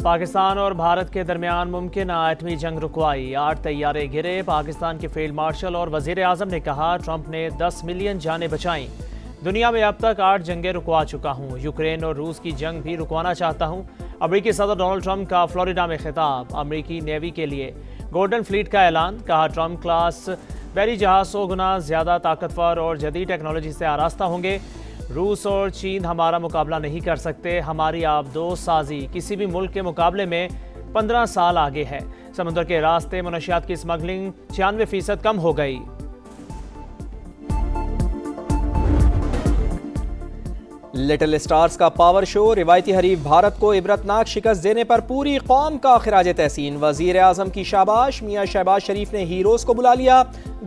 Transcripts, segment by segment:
पाकिस्तान और भारत के दरमियान मुमकिन एटमी जंग रुकवाई, 8 तैयारे गिरे। पाकिस्तान के फील्ड मार्शल और वजीर आजम ने कहा, ट्रंप ने 10 मिलियन जानें बचाईं। दुनिया में अब तक 8 जंगें रुकवा चुका हूँ। यूक्रेन और रूस की जंग भी रुकवाना चाहता हूँ। अमेरिकी सदर डोनाल्ड ट्रंप का फ्लोरिडा में खिताब। अमेरिकी नेवी के लिए गोल्डन फ्लीट का ऐलान। कहा, ट्रंप क्लास बैरी जहाज 100 गुना ज्यादा ताकतवर और जदीद टेक्नोलॉजी से आरास्ता होंगे। रूस और चीन हमारा मुकाबला नहीं कर सकते। हमारी आबदोज साजी किसी भी मुल्क के मुकाबले में 15 साल आगे है। समुद्र के रास्ते मनशियात की स्मगलिंग 96% कम हो गई। लिटिल स्टार्स का पावर शो, रिवायती हरीफ भारत को इबरतनाक शिकस्त देने पर पूरी कौम का खिराज तहसीन। वजीर आजम की शाबाश। मियां शहबाज शरीफ ने हीरोज को बुला लिया,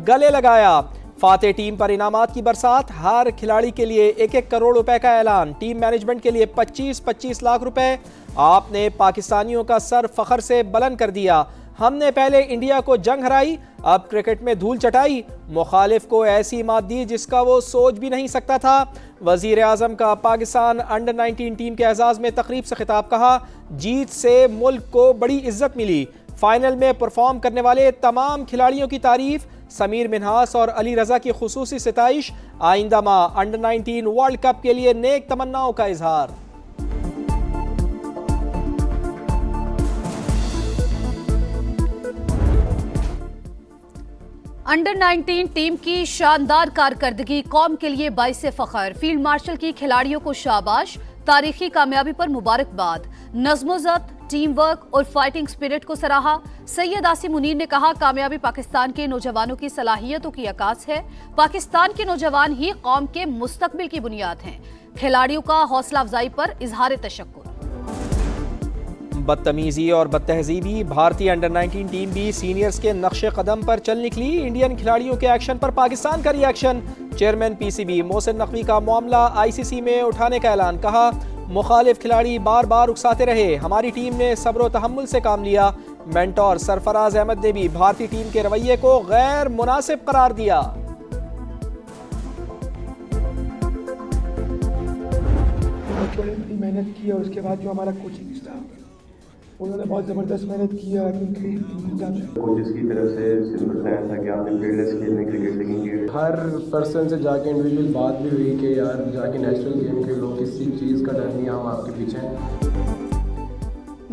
गले लगाया। फातेह टीम पर इनामात की बरसात। हर खिलाड़ी के लिए 1-1 करोड़ रुपए का ऐलान। टीम मैनेजमेंट के लिए 25-25 लाख रुपए। आपने पाकिस्तानियों का सर फखर से बुलंद कर दिया। हमने पहले इंडिया को जंग हराई, अब क्रिकेट में धूल चटाई। मुखालिफ को ऐसी मात दी जिसका वो सोच भी नहीं सकता था। वजीर आजम का पाकिस्तान अंडर 19 टीम के एजाज में तकरीब से खिताब। कहा, जीत से मुल्क को बड़ी इज्जत मिली। फाइनल में परफॉर्म करने वाले तमाम खिलाड़ियों की तारीफ। समीर मिन्हास और अली रजा की खुसूसी सिताइश। आइंदा माह अंडर 19 वर्ल्ड कप के लिए नेक तमन्नाओं का इजहार। अंडर 19 टीम की शानदार कारकर्दगी कौम के लिए बाइस फखर। फील्ड मार्शल की खिलाड़ियों को शाबाश। तारीखी कामयाबी पर मुबारकबाद। नज़्म-ओ-ज़ब्त, टीम वर्क और फाइटिंग स्पिरिट को सराहा। सैयद आसिम मुनीर ने कहा, कामयाबी पाकिस्तान के नौजवानों की सलाहियतों की अक्कास है। पाकिस्तान के नौजवान ही कौम के मुस्तकबिल की बुनियाद हैं। खिलाड़ियों का हौसला अफजाई पर इजहार तशक्कुर। बदतमीजी और बदतहजीबी, भारतीय अंडर 19 टीम भी सीनियर्स के नक्शे कदम पर चल निकली। इंडियन खिलाड़ियों के एक्शन पर पाकिस्तान का reaction. Chairman PCB Mohsin Naqvi का मामला आईसीसी में उठाने का ऐलान। कहा, मुखालिफ खिलाड़ी बार बार उकसाते रहे, हमारी टीम ने सब्र व तहम्मुल से काम लिया। मेंटोर सरफराज अहमद ने भी भारतीय टीम के रवैये को गैर मुनासिब करार दिया। बड़ी मेहनत की और उसके बाद जो हमारा कोचिंग स्टाफ उन्होंने बहुत ज़बरदस्त मेहनत की। कोचेस की तरफ से सिर्फ बताया था कि आपने फील्डलेस खेलने क्रिकेट, लेकिन हर पर्सन से जाके इंडिविजुअल बात भी हुई कि यार जाके नेशनल गेम खेलो, किसी चीज़ का डर नहीं, हम आपके पीछे हैं।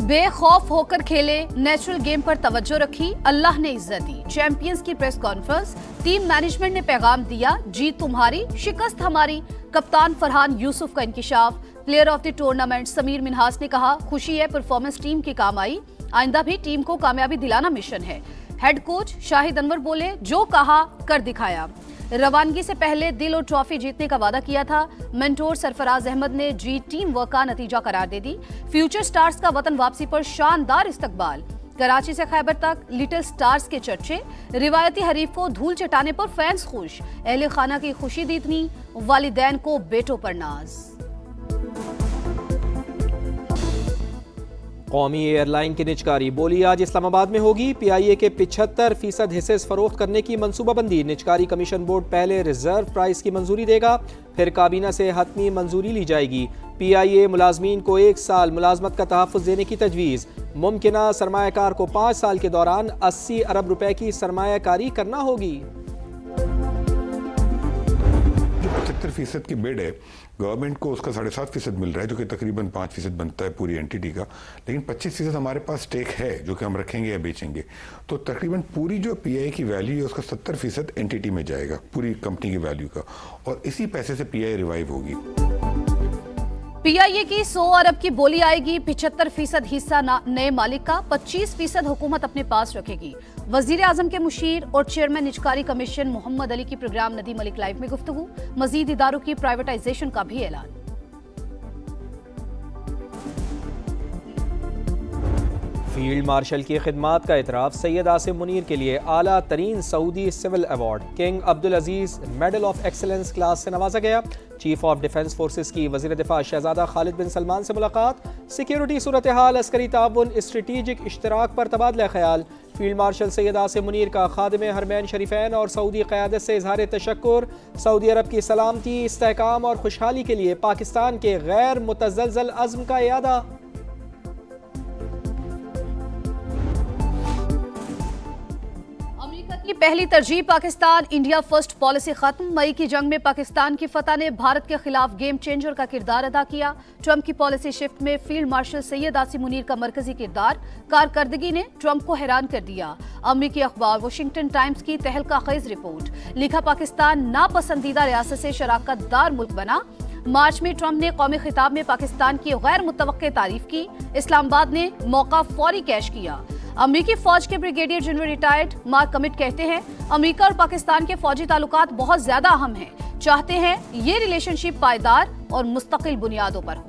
बेखौफ होकर खेले, नेचुरल गेम पर तवज्जो रखी, अल्लाह ने इज्जत दी। चैंपियंस की प्रेस कॉन्फ्रेंस। टीम मैनेजमेंट ने पैगाम दिया, जीत तुम्हारी, शिकस्त हमारी। कप्तान फरहान यूसुफ का इंकिशाफ। Player of the tournament Sameer Minhas ने कहा, खुशी है परफॉर्मेंस टीम की काम आई, आइंदा भी टीम को कामयाबी दिलाना मिशन है। हेड कोच शाहिद अनवर बोले, जो कहा कर दिखाया। रवानगी से पहले दिल और ट्रॉफी जीतने का वादा किया था। मेंटोर सरफराज अहमद ने जीत टीम वर्क का नतीजा करार दे दी। फ्यूचर स्टार्स का वतन वापसी पर शानदार इस्तकबाल। कराची से खैबर तक लिटिल स्टार्स के चर्चे। रिवायती हरीफ को धूल चटाने पर फैंस खुश। अहले खाना की खुशी दी इतनी, वालिदैन को बेटों पर नाज। कौमी एयरलाइन की निजकारी बोली आज इस्लामाबाद में होगी। पीआईए के 75% हिस्से फरोख्त करने की मनसूबाबंदी। निजकारी कमीशन बोर्ड पहले रिजर्व प्राइस की मंजूरी देगा, फिर काबीना से हतमी मंजूरी ली जाएगी। पीआईए मुलाजमीन को 1 साल मुलाजमत का तहफ़्फ़ुज़ देने की तजवीज़। मुमकिना सरमायाकार को 5 साल के दौरान 80 अरब रुपए की सरमायाकारी करना होगी। 75% की बिड है, गवर्नमेंट को उसका 7.5% मिल रहा है, जो कि तकरीबन 5% बनता है पूरी एंटिटी का। लेकिन 25% हमारे पास स्टेक है जो कि हम रखेंगे या बेचेंगे। तो तकरीबन पूरी जो पीआई की वैल्यू है उसका 70% एंटिटी में जाएगा, पूरी कंपनी की वैल्यू का, और इसी पैसे से पीआई रिवाइव होगी। पीआईए की 100 अरब की बोली आएगी। 75% हिस्सा नए मालिक का, 25% हुकूमत अपने पास रखेगी। वजीर आजम के मुशीर और चेयरमैन निजकारी कमीशन मोहम्मद अली की प्रोग्राम नदी मलिक लाइव में गुफ्तगू। मजीद इदारों की प्राइवेटाइजेशन का भी ऐलान। फील्ड मार्शल की खिदमात का इतराफ। सैयद आसिम मुनीर के लिए आला तरीन Saudi civil award King Abdul Aziz medal of excellence class से नवाजा गया। चीफ ऑफ डिफेंस फोर्सेस की वजीर दिफा शहजादा खालिद बिन सलमान से मुलाकात। सिक्योरिटी सूरत हाल, अस्करी ताउन, स्ट्रेटेजिक इश्तराक पर तबादला ख्याल। फील्ड मार्शल सैयद आसिम मुनीर का खादिम हरमैन शरीफैन और सऊदी क़यादत से इजहार तशक्कुर। सऊदी अरब की सलामती, इस्तेहकाम और खुशहाली के लिए पाकिस्तान के गैर मुतज़लज़ल अज़्म का इयादा। पहली तरजीह पाकिस्तान इंडिया फर्स्ट पॉलिसी खत्म। मई की जंग में पाकिस्तान की फतह ने भारत के खिलाफ गेम चेंजर का किरदार अदा किया। ट्रंप की पॉलिसी शिफ्ट में फील्ड मार्शल सैयद आसिम मुनीर का मरकजी किरदार, कारकर्दगी ने ट्रंप को हैरान कर दिया। अमरीकी अखबार वाशिंगटन टाइम्स की तहलका खेज रिपोर्ट, लिखा पाकिस्तान नापसंदीदा रियासत से शराकतदार मुल्क बना। मार्च में ट्रंप ने कौमी खिताब में पाकिस्तान की गैर मुतवक्के तारीफ की। इस्लामाबाद ने मौका फौरी कैश किया। अमेरिकी फौज के brigadier general retired mark commit कहते हैं, अमेरिका और पाकिस्तान के फौजी ताल्लुकात बहुत ज्यादा अहम हैं। चाहते हैं ये रिलेशनशिप पायदार और मुस्तकिल बुनियादों पर हो।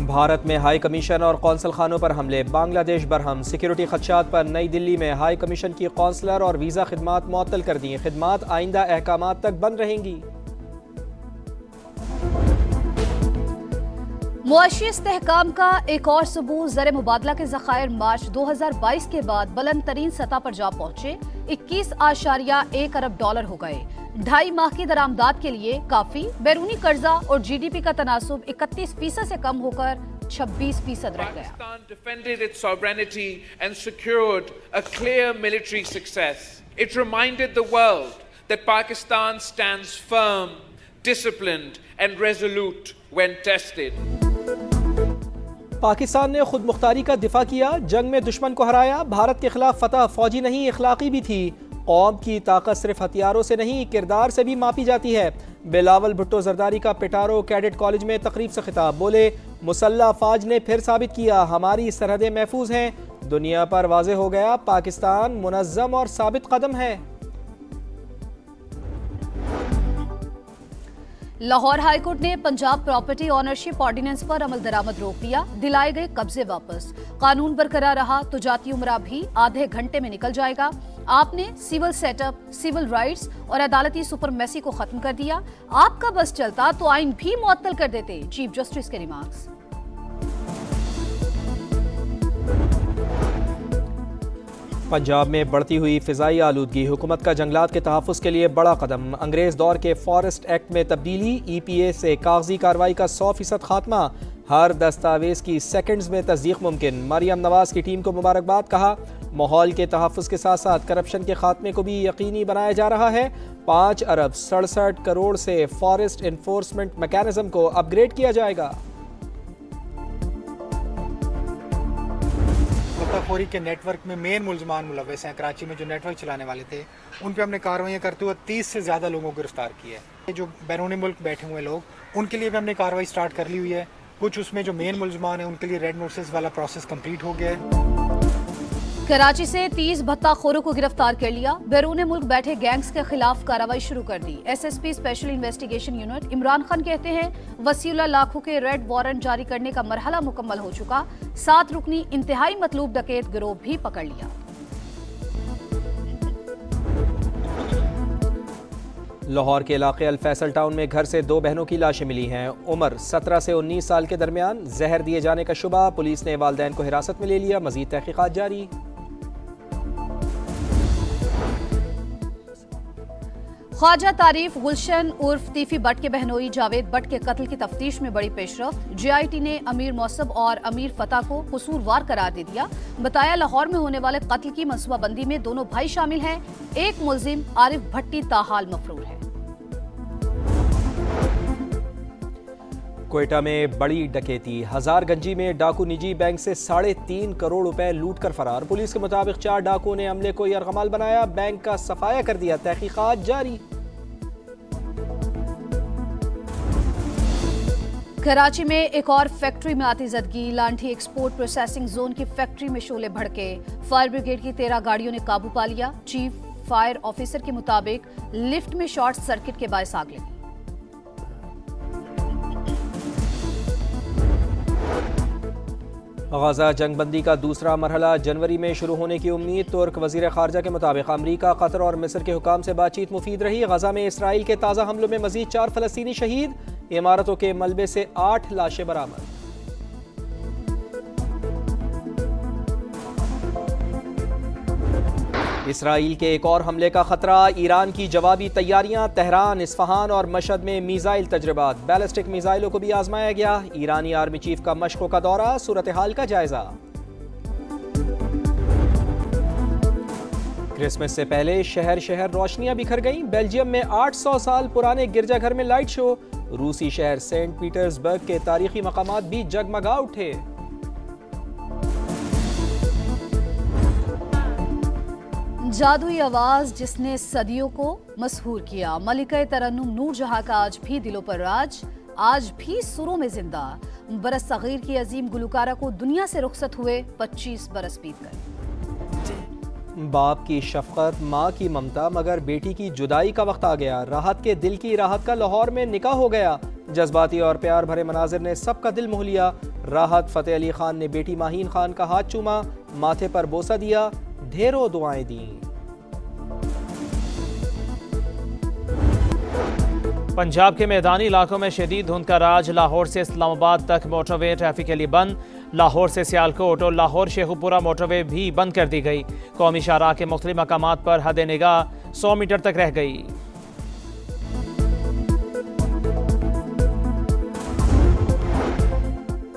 भारत में हाई कमीशन और कौंसल खानों पर हमले, बांग्लादेश बरहम। सिक्योरिटी खदशात पर नई दिल्ली में हाई कमीशन की कौंसलर और वीजा खिदमात मुअत्तल कर दी। खिदमात आइंदा अहकामात तक बंद रहेंगी। मुआशी इस्तेहकाम का एक और सबूत, ज़र मुबादला के ज़खायर मार्च 2022 के बाद बुलंद तरीन सतह पर जा पहुंचे। 21.1 अरब डॉलर हो गए। 2.5 माह की दरामदात के लिए काफी। बैरूनी कर्जा और जीडीपी का तनासुब 31% से कम होकर 26% रह गया। Pakistan defended its sovereignty and secured a clear military success. It reminded the world that Pakistan stands firm, disciplined and resolute when tested. Pakistan ने खुद मुख्तारी का दिफा किया, जंग में दुश्मन को हराया। भारत के खिलाफ फतह फौजी नहीं इखलाकी भी थी। कौम की ताकत सिर्फ हथियारों से नहीं किरदार से भी मापी जाती है। बिलावल भुट्टो जरदारी का पिटारो कैडेट कॉलेज में तकरीब से खिताब, बोले मुसल्लह फौज ने फिर साबित किया हमारी सरहदें महफूज हैं। दुनिया पर वाज़े हो गया पाकिस्तान मुनज़्ज़म और साबित कदम है। लाहौर हाईकोर्ट ने पंजाब प्रॉपर्टी ऑनरशिप ऑर्डिनेंस पर अमल दरामद रोक दिया। दिलाए गए कब्जे वापस। कानून बरकरार रहा तो जाती उमरा भी आधे घंटे में निकल जाएगा। आपने सिविल सेटअप, सिविल राइट्स और अदालती सुपरमेसी को खत्म कर दिया। आपका बस चलता तो आइन भी मुअत्तल कर देते, चीफ जस्टिस के रिमार्क्स। पंजाब में बढ़ती हुई फिजाई आलूदगी, हुकूमत का जंगलात के तहफ़्फ़ुज़ के लिए बड़ा कदम। अंग्रेज़ दौर के फॉरेस्ट एक्ट में तब्दीली, EPA से कागजी कार्रवाई का 100% खात्मा। हर दस्तावेज़ की सेकंड्स में तस्दीक मुमकिन। मरियम नवाज की टीम को मुबारकबाद, कहा माहौल के तहफ़्फ़ुज़ के साथ साथ करप्शन के खात्मे को भी यकीनी बनाया जा रहा है। 5 अरब 67 करोड़ से फॉरेस्ट इन्फोर्समेंट मैकेनिज्म को अपग्रेड किया जाएगा। मुफ्ताखोरी के नेटवर्क में मेन मुलजमान मुलव्वस हैं। कराची में जो नेटवर्क चलाने वाले थे उन पे हमने कार्रवाई करते हुए 30 से ज़्यादा लोगों को गिरफ्तार किया है। जो बैरून मुल्क बैठे हुए लोग, उनके लिए भी हमने कार्रवाई स्टार्ट कर ली हुई है। कुछ उसमें जो मेन मुलजमान हैं उनके लिए रेड नोटिस वाला प्रोसेस कंप्लीट हो गया है। कराची से 30 भत्ताखोरों को गिरफ्तार कर लिया। बैरून मुल्क बैठे गैंग्स के खिलाफ कार्रवाई शुरू कर दी। SSP special investigation unit Imran Khan कहते हैं वसीउल्लाह लाखों के रेड वारंट जारी करने का मरहला मुकम्मल हो चुका। 7 रुकनी इंतहाई मतलूब डकैत गिरोह भी पकड़ लिया। लाहौर के इलाके अल फैसल टाउन में घर से 2 बहनों की लाशें मिली हैं। उम्र 17 से 19 साल के दरमियान। जहर दिए जाने का शुबा, पुलिस ने वालिदैन को हिरासत में ले लिया। मजीद तहकीकात जारी। ख्वाजा तारीफ गुलशन उर्फ तीफी बट के बहनोई जावेद बट के कत्ल की तफ्तीश में बड़ी पेशरफ्त। GIT ने अमीर मौसब और अमीर फतह को कसूरवार करार दे दिया। बताया लाहौर में होने वाले कत्ल की मनसूबाबंदी में दोनों भाई शामिल हैं। एक मुलजिम आरिफ भट्टी ताहाल मफरूर है। क्वेटा में बड़ी डकैती, हजारगंजी में डाकू निजी बैंक से 3.5 करोड़ रुपए लूट कर फरार। पुलिस के मुताबिक 4 डाकुओं ने अमले को यरगमाल बनाया, बैंक का सफाया कर दिया। तहकीकात जारी। कराची में एक और फैक्ट्री में आतिशबाजी, लांठी एक्सपोर्ट प्रोसेसिंग जोन की फैक्ट्री में शोले भड़के। फायर ब्रिगेड की 13 गाड़ियों ने काबू पा लिया। चीफ फायर ऑफिसर के मुताबिक लिफ्ट में शॉर्ट सर्किट के बायस आग लगी। गाजा जंगबंदी का दूसरा मरहला जनवरी में शुरू होने की उम्मीद। तुर्क वजीर खारजा के मुताबिक अमरीका, कतर और मिस्र के हुकाम से बातचीत मुफीद रही। गाजा में इसराइल के ताज़ा हमलों में मजीद 4 फलस्तीनी शहीद। इमारतों के मलबे से 8 लाशें बरामद। इसराइल के एक और हमले का खतरा, ईरान की जवाबी तैयारियां। तेहरान, इस्फहान और मशहद में मिसाइल तजर्बात, बैलिस्टिक मिसाइलों को भी आजमाया गया। ईरानी आर्मी चीफ का मशकों का दौरा, सूरत हाल का जायजा। क्रिसमस से पहले शहर शहर रोशनियां बिखर गईं। बेल्जियम में 800 साल पुराने गिरजाघर में लाइट शो। रूसी शहर सेंट पीटर्सबर्ग के तारीखी मकामात भी जगमगा उठे। जादुई आवाज जिसने सदियों को मशहूर किया, मलिका तरन्नुम नूरजहां का आज भी दिलों पर राज, आज भी सुरों में जिंदा। बरस सगीर की अजीम गुलकारा को दुनिया से रुखसत हुए 25 बरस बीतकर। बाप की शफकत, माँ की ममता, मगर बेटी की जुदाई का वक्त आ गया। राहत के दिल की राहत का लाहौर में निकाह हो गया। जज्बाती और प्यार भरे मनाजिर ने सबका दिल मोह लिया। राहत फतेह अली खान ने बेटी माहीन खान का हाथ चूमा, माथे पर बोसा दिया, ढेरों दुआएं दी। पंजाब के मैदानी इलाकों में शदीद धुंध का राज। लाहौर से इस्लामाबाद तक मोटरवे ट्रैफिक के लिए बंद। लाहौर से सियालकोट और लाहौर शेखुपुरा मोटरवे भी बंद कर दी गई। कौमी शाहराह के मुख्तलिफ मकामात पर हद निगाह 100 मीटर तक रह गई।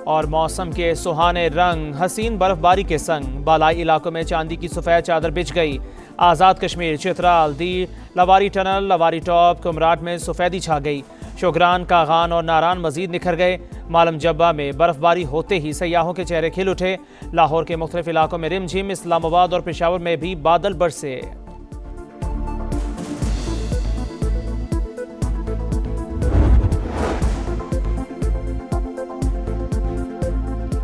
और मौसम के सुहाने रंग, हसीन बर्फबारी के संग बालाई इलाकों में चांदी की सफ़ेद चादर बिछ गई। आज़ाद कश्मीर, चित्राल, दी, लवारी टनल, लवारी टॉप, कुमराट में सफ़ेदी छा गई। शुगरान, कागान और नारान मजीद निखर गए। मालम जब्बा में बर्फबारी होते ही सयाहों के चेहरे खिल उठे। लाहौर के मुख्तलिफ इलाकों में रिमझिम, इस्लामाबाद और पेशावर में भी बादल बरसे।